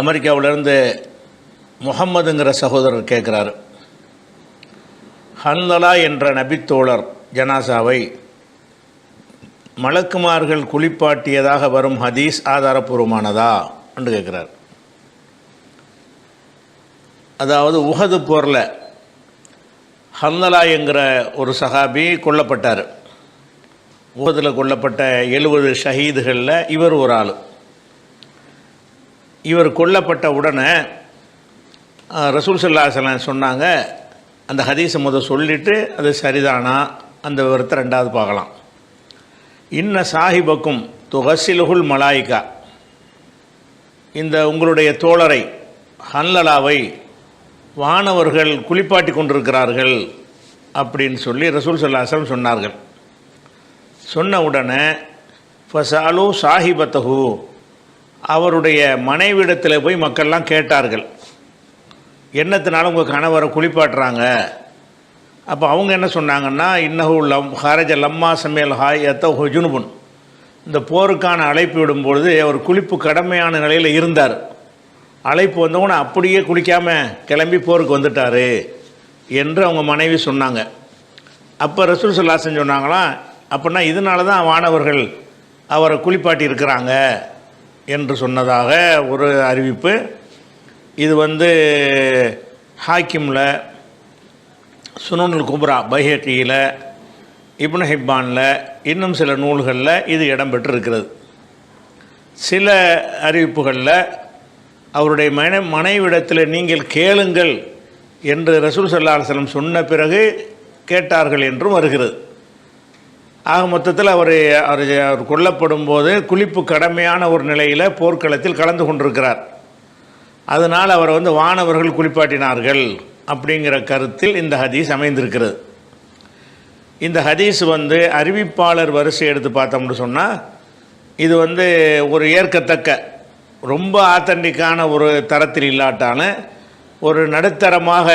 அமெரிக்காவிலேருந்து முகம்மதுங்கிற சகோதரர் கேட்குறாரு, ஹன்லலா என்ற நபித்தோழர் ஜனாசாவை மலக்குமார்கள் குளிப்பாட்டியதாக வரும் ஹதீஸ் ஆதாரபூர்வமானதா என்று கேட்குறார். அதாவது உஹது போரில் ஹன்லலா என்கிற ஒரு சஹாபி கொல்லப்பட்டார். உஹதில் கொல்லப்பட்ட 70 ஷஹீதுகளில் இவர் ஒரு ஆள். இவர் கொல்லப்பட்ட உடனே ரசூல் ஸல்லல்லாஹு அலைஹி வஸல்லம் சொன்னாங்க, அந்த ஹதீஸை முதல் சொல்லிவிட்டு அது சரிதானா அந்த விவரத்தை ரெண்டாவது பார்க்கலாம். இன்ன சாஹிபக்கும் துகசிலுகுல் மலாயிகா, இந்த உங்களுடைய தோழரை ஹன்லலாவை வானவர்கள் குளிப்பாட்டி கொண்டிருக்கிறார்கள் அப்படின்னு சொல்லி ரசூல் ஸல்லல்லாஹு அலைஹி வஸல்லம் சொன்னார்கள். சொன்ன உடனே ஃபஸாலு சாஹிபத்தஹு, அவருடைய மனைவிடத்தில் போய் மக்கள்லாம் கேட்டார்கள், என்னத்தினால உங்கள் கணவரை குளிப்பாட்டுறாங்க? அப்போ அவங்க என்ன சொன்னாங்கன்னா, இன்னஹு ஹரஜ லம்மா சமையல் ஹாயத்த ஹுஜுனுபுன், இந்த போருக்கான அழைப்பு விடும்பொழுது அவர் குளிப்பு கடமையான நிலையில் இருந்தார். அழைப்பு வந்தவொன்னே அப்படியே குளிக்காமல் கிளம்பி போருக்கு வந்துட்டார் என்று அவங்க மனைவி சொன்னாங்க. அப்போ ரசூல் ஸல்லல்லாஹு அலைஹி வஸல்லம் சொன்னாங்களாம், அப்படின்னா இதனால தான் வானவர்கள் அவரை குளிப்பாட்டி இருக்கிறாங்க என்று சொன்னதாக ஒரு அறிவிப்பு. இது ஹாக்கிமில், சுனனுல் குப்ரா பைஹக்கியில், இப்னு ஹிப்பானில், இன்னும் சில நூல்களில் இது இடம்பெற்றிருக்கிறது. சில அறிவிப்புகளில் அவருடைய மனைவிடத்தில் நீங்கள் கேளுங்கள் என்று ரசூல் ஸல்லல்லாஹு அலைஹி வஸல்லம் சொன்ன பிறகு கேட்டார்கள் என்றும் வருகிறது. ஆக மொத்தத்தில் அவர் கொல்லப்படும் போது குளிப்பு கடமையான ஒரு நிலையில் போர்க்களத்தில் கலந்து கொண்டிருக்கிறார். அதனால் அவரை வானவர்கள் குளிப்பாட்டினார்கள் அப்படிங்கிற கருத்தில் இந்த ஹதீஸ் அமைந்திருக்கிறது. இந்த ஹதீஸ் அறிவிப்பாளர் வரிசை எடுத்து பார்த்தோம்னு சொன்னால் இது ஒரு ஏற்கத்தக்க, ரொம்ப ஆத்தன்டிக்கான ஒரு தரத்தில் இல்லாட்டாலும் ஒரு நடுத்தரமாக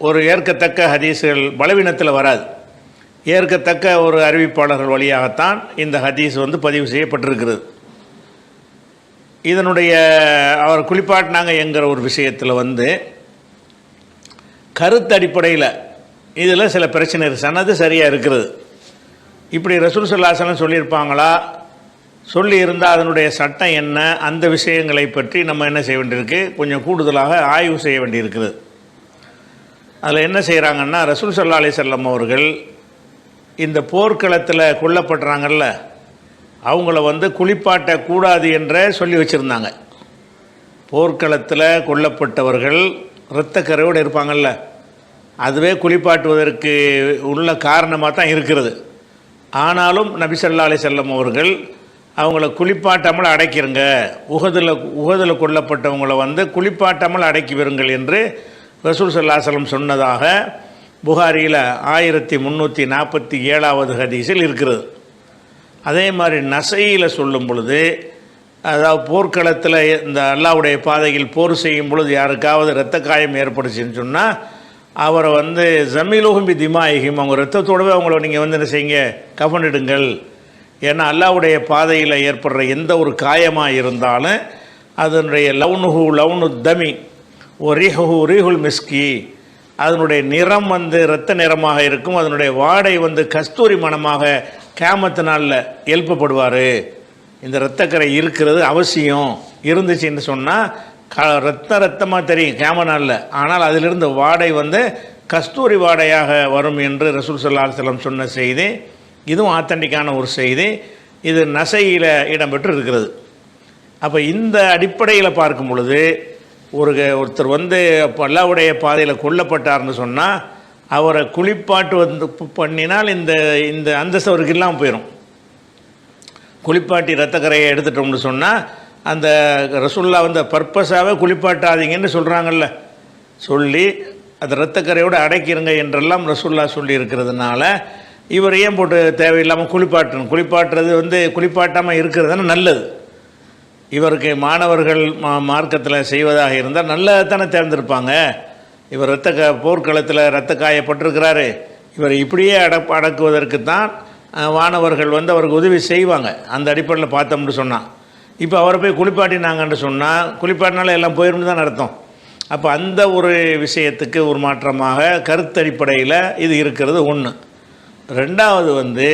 ஒரு ஏற்கத்தக்க ஹதீஸ்கள் பலவீனத்தில் வராது. ஏற்கத்தக்க ஒரு அறிவிப்பாளர்கள் வழியாகத்தான் இந்த ஹதீஸ் பதிவு செய்யப்பட்டிருக்கிறது. இதனுடைய அவர் குளிப்பாட்டினாங்க என்கிற ஒரு விஷயத்தில் கருத்து அடிப்படையில் இதில் சில பிரச்சனை இருக்குது. சனது சரியாக இருக்கிறது. இப்படி ரசூல் ஸல்லல்லாஹு அலைஹி வஸல்லம் சொல்லியிருப்பாங்களா, சொல்லி இருந்தால் அதனுடைய சட்டம் என்ன, அந்த விஷயங்களை பற்றி நம்ம என்ன செய்ய வேண்டியிருக்கு, கொஞ்சம் கூடுதலாக ஆய்வு செய்ய வேண்டியிருக்கிறது. அதில் என்ன செய்கிறாங்கன்னா, ரசூல் ஸல்லல்லாஹு அலைஹி வஸல்லம் அவர்கள் இந்த போர்க்களத்தில் கொல்லப்படுறாங்கல்ல, அவங்கள குளிப்பாட்டக்கூடாது என்றே சொல்லி வச்சுருந்தாங்க. போர்க்களத்தில் கொல்லப்பட்டவர்கள் இரத்தக்கரையோடு இருப்பாங்கள்ல, அதுவே குளிப்பாட்டுவதற்கு உள்ள காரணமாக தான் இருக்கிறது. ஆனாலும் நபி ஸல்லல்லாஹு அலைஹி வஸல்லம் அவர்கள் அவங்கள குளிப்பாட்டாமல் அடைக்கிறங்க, உஹதில் கொல்லப்பட்டவங்கள குளிப்பாட்டாமல் அடக்கி வருங்கள் என்று ரசூல் ஸல்லல்லாஹு அலைஹி வஸல்லம் சொன்னதாக புகாரியில் 1347வது ஹதீஸில் இருக்கிறது. அதே மாதிரி நசையில் சொல்லும் பொழுது, அதாவது போர்க்களத்தில் இந்த அல்லாஹ்வுடைய பாதையில் போர் செய்யும் பொழுது யாருக்காவது இரத்த காயம் ஏற்படுச்சுன்னு சொன்னால் அவரை ஜமீலுஹும் பி திமாயிஹிம், அவங்க இரத்தத்தோடவே அவங்கள நீங்கள் என்ன செய்யுங்க, கஃனிடுங்கள். ஏன்னா அல்லாஹ்வுடைய பாதையில் ஏற்படுற எந்த ஒரு காயமாக இருந்தாலும் அதனுடைய லவுனுஹு லவுனு தமி ஓ ரீஹு ரீஹுல் மிஸ்கி, அதனுடைய நிறம் இரத்த நிறமாக இருக்கும். அதனுடைய வாடை கஸ்தூரி மணமாக கியாமத்து நாளில் எழுப்பப்படுவார். இந்த இரத்தக்கரை இருக்கிறது அவசியம். இருந்துச்சுன்னு சொன்னால் ரத்தமாக தெரியும் கியாம நாளில், ஆனால் அதிலிருந்து வாடை கஸ்தூரி வாடையாக வரும் என்று ரசூல் ஸல்லல்லாஹு அலைஹி வஸல்லம் சொன்ன செய்தி, இதுவும் ஆத்தன்டிக்கான ஒரு செய்தி. இது நசையில் இடம்பெற்று இருக்கிறது. அப்போ இந்த அடிப்படையில் பார்க்கும் பொழுது ஒருத்தர் அல்லாஹ்வுடைய பாதையில் கொல்லப்பட்டார்னு சொன்னால் அவரை குளிப்பாட்டு பண்ணினால் இந்த அந்தஸ்து அவருக்கு இல்லாமல் போயிடும். குளிப்பாட்டி இரத்தக்கரையை எடுத்துட்டோம்னு சொன்னால் அந்த ரசூல்லா பர்பஸாகவே குளிப்பாட்டாதீங்கன்னு சொல்கிறாங்கல்ல, சொல்லி அந்த இரத்தக்கரையோடு அடைக்கிறங்க என்றெல்லாம் ரசூல்லா சொல்லி இருக்கிறதுனால இவர் ஏன் போட்டு தேவையில்லாமல் குளிப்பாட்டணும்? குளிப்பாட்டுறது குளிப்பாட்டாமல் இருக்கிறது நல்லது. இவருக்கு மாணவர்கள் மார்க்கத்தில் செய்வதாக இருந்தால் நல்லதானே தேர்ந்தெடுப்பாங்க. இவர் போர்க்களத்தில் இரத்த காயப்பட்டிருக்கிறாரு, இவர் இப்படியே அடக்குவதற்கு தான் வானவர்கள் அவருக்கு உதவி செய்வாங்க. அந்த அடிப்படையில் பார்த்தோம்னு சொன்னால் இப்போ அவரை போய் குளிப்பாட்டினாங்கன்னு சொன்னால் குளிப்பாட்டினால எல்லாம் போயிருந்து தான் அர்த்தம். அப்போ அந்த ஒரு விஷயத்துக்கு ஒரு மாற்றமாக கருத்தடிப்படையில் இது இருக்கிறது ஒன்று. ரெண்டாவது வந்து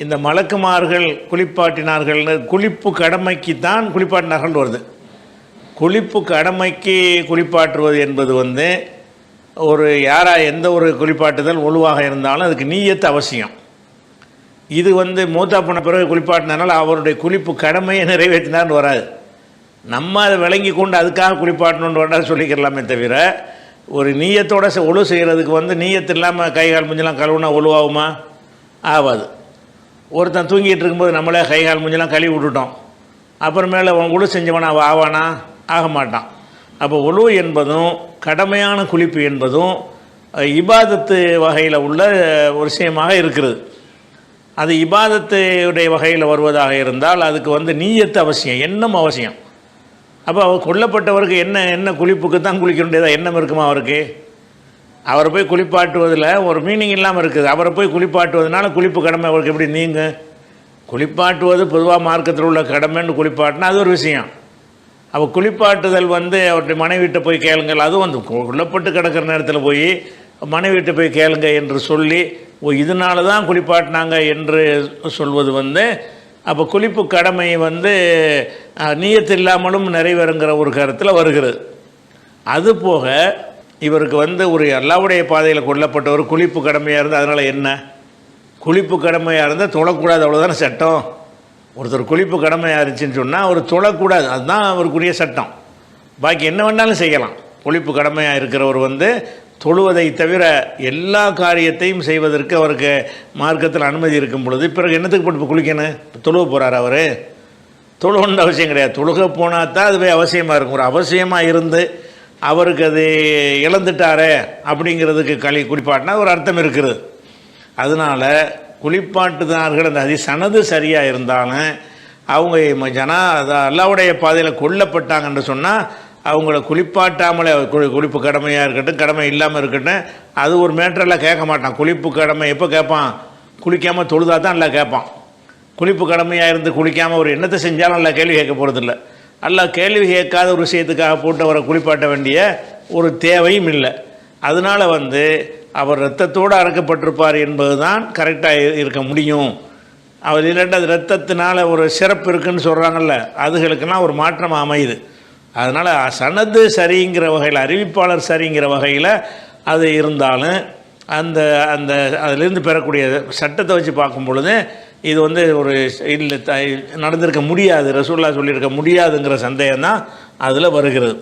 இந்த மலக்குமார்கள் குளிப்பாட்டினார்கள்னு குளிப்பு கடமைக்கு தான் குளிப்பாட்டினார்கள் வருது. குளிப்பு கடமைக்கு குளிப்பாட்டுவது என்பது வந்து ஒரு எந்த ஒரு குளிப்பாட்டுதல் ஒழுவாக இருந்தாலும் அதுக்கு நீயத்து அவசியம். இது வந்து மூத்தா போன பிறகு குளிப்பாட்டினால அவருடைய குளிப்பு கடமையை நிறைவேற்றினார்னு வராது. நம்ம அதை விளங்கி கொண்டு அதுக்காக குளிப்பாட்டணுன்னு வேண்டாம் சொல்லிக்கிறலாமே தவிர, ஒரு நீயத்தோட ஒழு செய்கிறதுக்கு வந்து நீயத்து இல்லாமல் கை கால் மூஞ்செல்லாம் கழுவுனா ஒழுவாகுமா? ஆகாது. ஒருத்தன் தூங்கிட்டு இருக்கும்போது நம்மளே கை கால் மூஞ்செல்லாம் கழுவி விட்டுட்டோம், அப்புறமேல ஒழு செஞ்சவனா ஆவானா? ஆக மாட்டான். அப்போ ஒழு என்பதும் கடமையான குளிப்பு என்பதும் இபாதத்து வகையில் உள்ள ஒரு விஷயமாக இருக்கிறது. அது இபாதத்துடைய வகையில் வருவதாக இருந்தால் அதுக்கு வந்து நீயத்து அவசியம், எண்ணம் அவசியம். அப்போ அவர் கொல்லப்பட்டவருக்கு என்ன குளிப்புக்கு தான் குளிக்க வேண்டியதாக எண்ணம் இருக்குமா அவருக்கு? அவரை போய் குளிப்பாட்டுவதில் ஒரு மீனிங் இல்லாமல் இருக்குது. அவரை போய் குளிப்பாட்டுவதனால குளிப்பு கடமை அவருக்கு எப்படி நீங்க? குளிப்பாட்டுவது பொதுவாக மார்க்கத்தில் உள்ள கடமைன்னு குளிப்பாட்டினா அது ஒரு விஷயம். அப்போ குளிப்பாட்டுதல் வந்து அவருடைய மனைவிட்ட போய் கேளுங்கள், அதுவும் வந்து கொல்லப்பட்டு கிடக்கிற நேரத்தில் போய் மனைவிட்ட போய் கேளுங்க என்று சொல்லி இதனால தான் குளிப்பாட்டினாங்க என்று சொல்வது வந்து அப்போ குளிப்பு கடமை வந்து நீயத்து இல்லாமலும் நிறைவேறுங்கிற ஒரு கருத்தில் வருகிறது. அதுபோக இவருக்கு வந்து ஒரு அல்லாஹ்வுடைய பாதையில் கொல்லப்பட்ட ஒரு குளிப்பு கடமையாக இருந்தால் அதனால் என்ன? குளிப்பு கடமையாக இருந்தால் தொழக்கூடாது, அவ்வளோதானே சட்டம். ஒருத்தர் குளிப்பு கடமையாக இருந்துச்சுன்னு சொன்னால் அவர் தொழக்கூடாது, அதுதான் அவருக்குரிய சட்டம். பாக்கி என்ன வேணாலும் செய்யலாம். குளிப்பு கடமையாக இருக்கிறவர் வந்து தொழுவதை தவிர எல்லா காரியத்தையும் செய்வதற்கு அவருக்கு மார்க்கத்தில் அனுமதி இருக்கும் பொழுது பிறகு என்னத்துக்கு போட்டு குளிக்கணும்? தொழுக போகிறார் அவர்? தொழுகணுன்ற அவசியம் கிடையாது. தொழுக போனால் தான் அதுவே அவசியமாக இருக்கும். ஒரு அவசியமாக இருந்து அவருக்கு அது இழந்துட்டாரே அப்படிங்கிறதுக்கு குளிப்பாட்டினா ஒரு அர்த்தம் இருக்குது. அதனால் குளிப்பாட்டுதார்கள் அந்த சனது சரியாக இருந்தாலும் அவங்க அல்லாஹ்வுடைய பாதையில் கொல்லப்பட்டாங்கன்னு சொன்னால் அவங்கள குளிப்பாட்டாமலே குளிப்பு கடமையாக இருக்கட்டும் கடமை இல்லாமல் இருக்கட்டும் அது ஒரு மேட்டரெல்லாம் கேட்க மாட்டான். குளிப்பு கடமை எப்போ கேட்பான்? குளிக்காமல் தொழுதா தான் எல்லாம் கேட்பான். குளிப்பு கடமையாக இருந்து குளிக்காமல் ஒரு எண்ணத்தை செஞ்சாலும் எல்லாம் கேள்வி கேட்க போகிறதில்ல. எல்லாம் கேள்வி கேட்காத ஒரு விஷயத்துக்காக போட்டு அவரை குளிப்பாட்ட வேண்டிய ஒரு தேவையும் இல்லை. அதனால் வந்து அவர் இரத்தத்தோடு அறுக்கப்பட்டிருப்பார் என்பது தான் கரெக்டாக இருக்க முடியும். அவர் இல்லைன்னா அது இரத்தத்தினால ஒரு சிறப்பு இருக்குதுன்னு சொல்கிறாங்கல்ல, அதுகளுக்கெல்லாம் ஒரு மாற்றம் அமையுது. அதனால் சனது சரிங்கிற வகையில் அறிவிப்பாளர் சரிங்கிற வகையில் அது இருந்தாலும் அந்த அந்த அதிலிருந்து பெறக்கூடிய சட்டத்தை வச்சு பார்க்கும் பொழுது இது வந்து ஒரு இல்லை நடந்திருக்க முடியாது, ரசூலுல்லாஹ் சொல்லியிருக்க முடியாதுங்கிற சந்தேகம் தான் அதில் வருகிறது.